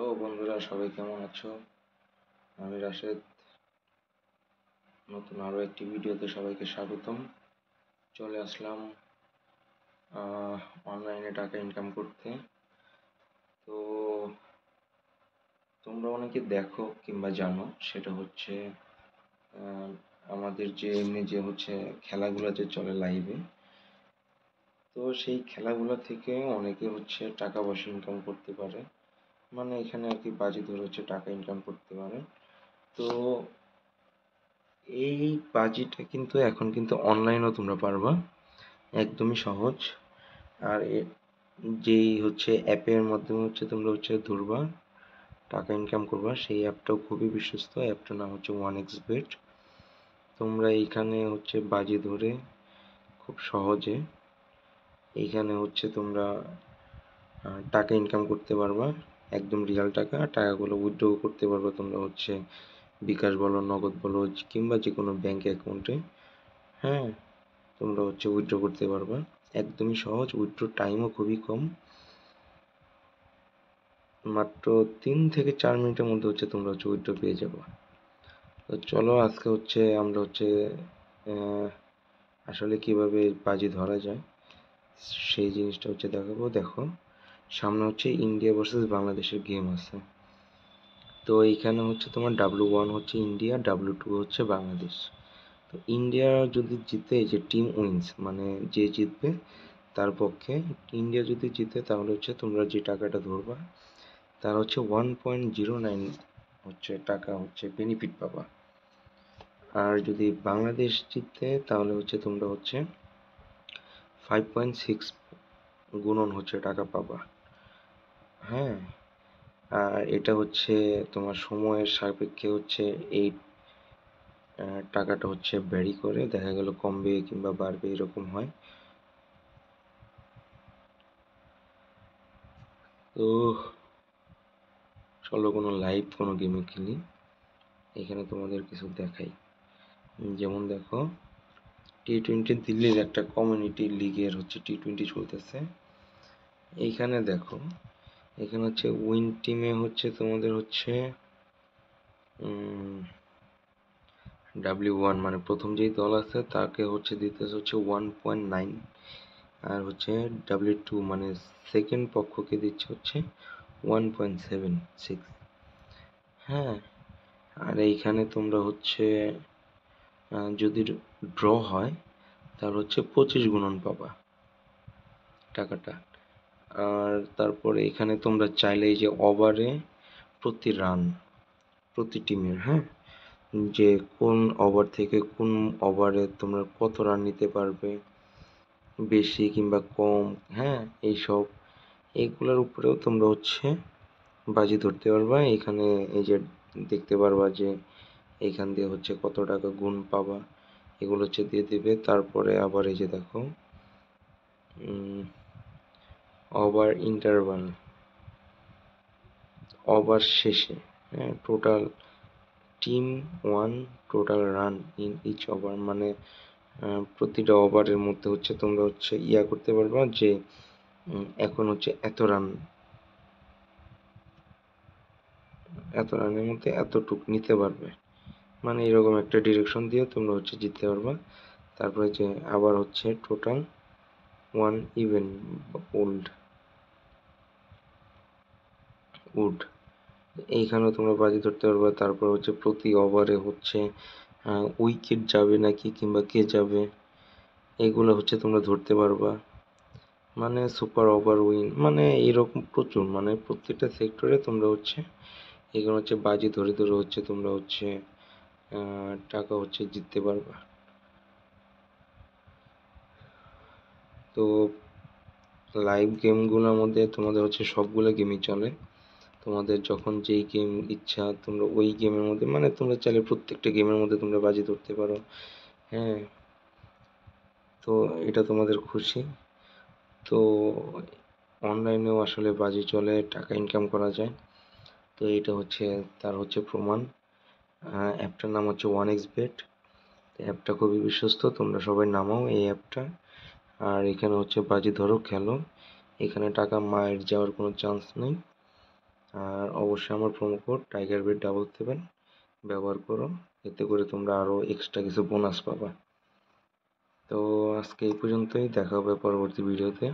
বন্ধুরা, সবাই কেমন আছো? আমি রাশেদ। নতুন আরো একটি ভিডিওতে সবাইকে স্বাগতম। চলে আসলাম অনলাইনে টাকা ইনকাম করতে। তো তোমরা অনেকে দেখো কিংবা জানো, সেটা হচ্ছে আহ, আমাদের যে এমনি যে হচ্ছে খেলাগুলো যে চলে লাইভে, তো সেই খেলাগুলো থেকে অনেকে হচ্ছে টাকা পয়সা ইনকাম করতে পারে। মানে এখানে আর কি বাজি ধরে হচ্ছে টাকা ইনকাম করতে পারে। তো এই বাজিটা কিন্তু এখন কিন্তু অনলাইনেও তোমরা পারবা, একদমই সহজ। আর যেই হচ্ছে অ্যাপের মাধ্যমে হচ্ছে তোমরা হচ্ছে ধরবা, টাকা ইনকাম করবা, সেই অ্যাপটাও খুবই বিশ্বস্ত। অ্যাপটার নাম হচ্ছে ওয়ান এক্স বেট। তোমরা এইখানে হচ্ছে বাজি ধরে খুব সহজে এইখানে হচ্ছে তোমরা টাকা ইনকাম করতে পারবা, একদম রিয়াল টাকা। টাকাগুলো উইথড্র করতে পারবা তোমরা হচ্ছে বিকাশ বলো, নগদ বলো, কিংবা যে কোনো ব্যাংক অ্যাকাউন্টে। হ্যাঁ, তোমরা হচ্ছে উইথড্র করতে পারবা, একদমই সহজ। উইথড্র টাইমও খুবই কম, মাত্র 3 থেকে 4 মিনিটের মধ্যে হচ্ছে তোমরা হচ্ছে উইথড্র পেয়ে যাবে। তো চলো আজকে হচ্ছে আমরা হচ্ছে আহ, আসলে কিভাবে বাজি ধরা যায় সেই জিনিসটা হচ্ছে দেখাবো। দেখো, সামনে হচ্ছে ইন্ডিয়া ভার্সেস বাংলাদেশের গেম আছে। তো এইখানে হচ্ছে তোমার W1 হচ্ছে ইন্ডিয়া, W2 হচ্ছে বাংলাদেশ। তো ইন্ডিয়া যদি জিতে, যে টিম উইন্স মানে যে জিতবে তার পক্ষে, ইন্ডিয়া যদি জিতে তাহলে হচ্ছে তোমরা যে টাকাটা ধরবা তার হচ্ছে 1.09 হচ্ছে টাকা হচ্ছে বেনিফিট পাবা। আর যদি বাংলাদেশ জিতে তাহলে হচ্ছে তোমরা হচ্ছে 5.6 গুণন হচ্ছে টাকা পাবা। হ্যাঁ, আর এটা হচ্ছে তোমার সময়ের সাপেক্ষে হচ্ছে এই টাকাটা হচ্ছে ভ্যারি করে, দেখা গেল কমবে কিংবা বাড়বে, এরকম হয়। তো চলো কোনো লাইভ কোনো গেমে খেলি, এখানে তোমাদের কিছু দেখাই। যেমন দেখো, T20 দিল্লির একটা কমিউনিটি লিগের হচ্ছে T20 চলতেছে। এইখানে দেখো, এখানে হচ্ছে উইন টিমে হচ্ছে তোমাদের হচ্ছে W1 মানে প্রথম যেই দল আছে তাকে হচ্ছে দিতেছে হচ্ছে 1.9। আর হচ্ছে W2 মানে সেকেন্ড পক্ষকে দিচ্ছে হচ্ছে 1.76। হ্যাঁ, আর এইখানে তোমরা হচ্ছে যদি ড্র হয় তাহলে হচ্ছে 25 গুণন পাবা টাকাটা। আর তারপরে এখানে তোমরা চাইলে এই যে ওভারে প্রতি রান, প্রতি টিমের, হ্যাঁ, যে কোন ওভার থেকে কোন ওভারে তোমরা কত রান নিতে পারবে, বেশি কিংবা কম, হ্যাঁ, এইসব এইগুলোর উপরেও তোমরা হচ্ছে বাজি ধরতে পারবা। এখানে এই যে দেখতে পারবা যে এইখান দিয়ে হচ্ছে কত টাকা গুণ পাবা, এগুলো হচ্ছে দিয়ে দিবে। তারপরে আবার এই যে দেখো, ওভার ইন্টারভাল, ওভার শেষে, হ্যাঁ, total team one, total run in each over, মানে প্রতিটা ওভারের মধ্যে হচ্ছে তোমরা হচ্ছে করতে পারবা যে এখন হচ্ছে এত রানের মধ্যে এতটুক নিতে পারবে, মানে এরকম একটা ডিরেকশন দিয়ে তোমরা হচ্ছে জিততে পারবা। তারপরে যে আবার হচ্ছে টোটাল ওয়ান ইভেন ওল্ড উড, এইখানেও তোমরা বাজি ধরতে পারবা। তারপর হচ্ছে প্রতি ওভারে হচ্ছে উইকেট যাবে নাকি কিংবা কে যাবে, এগুলো হচ্ছে তোমরা ধরতে পারবা। মানে সুপার ওভার উইন, মানে এরকম প্রচুর, মানে প্রত্যেকটা সেক্টরে তোমরা হচ্ছে এখানে হচ্ছে বাজি ধরে ধরে হচ্ছে তোমরা হচ্ছে টাকা হচ্ছে জিততে পারবা। তো লাইভ গেমগুলোর মধ্যে তোমাদের হচ্ছে সবগুলো গেমই চলে। তোমাদের যখন যেই গেম ইচ্ছা তোমরা ওই গেমের মধ্যে, মানে তোমরা চাইলে প্রত্যেকটা গেমের মধ্যে তোমরা বাজি ধরতে পারো। হ্যাঁ, তো এটা তোমাদের খুশি। তো অনলাইনেও আসলে বাজি চলে, টাকা ইনকাম করা যায়। তো এটা হচ্ছে তার হচ্ছে প্রমাণ। অ্যাপটার নাম হচ্ছে ওয়ান এক্স বেট। অ্যাপটা খুবই বিশ্বস্ত, তোমরা সবাই নামাও এই অ্যাপটা। আর এখানে হচ্ছে বাজি ধরো, খেলো, এখানে টাকা মায়ের যাওয়ার কোনো চান্স নেই। আর অবশ্যই আমার প্রোমো কোড টাইগার বেড 777 ব্যবহার করো, এতে করে তোমরা আরও এক্সট্রা কিছু বোনাস পাবা। তো আজকে এই পর্যন্তই, দেখা হবে পরবর্তী ভিডিওতে।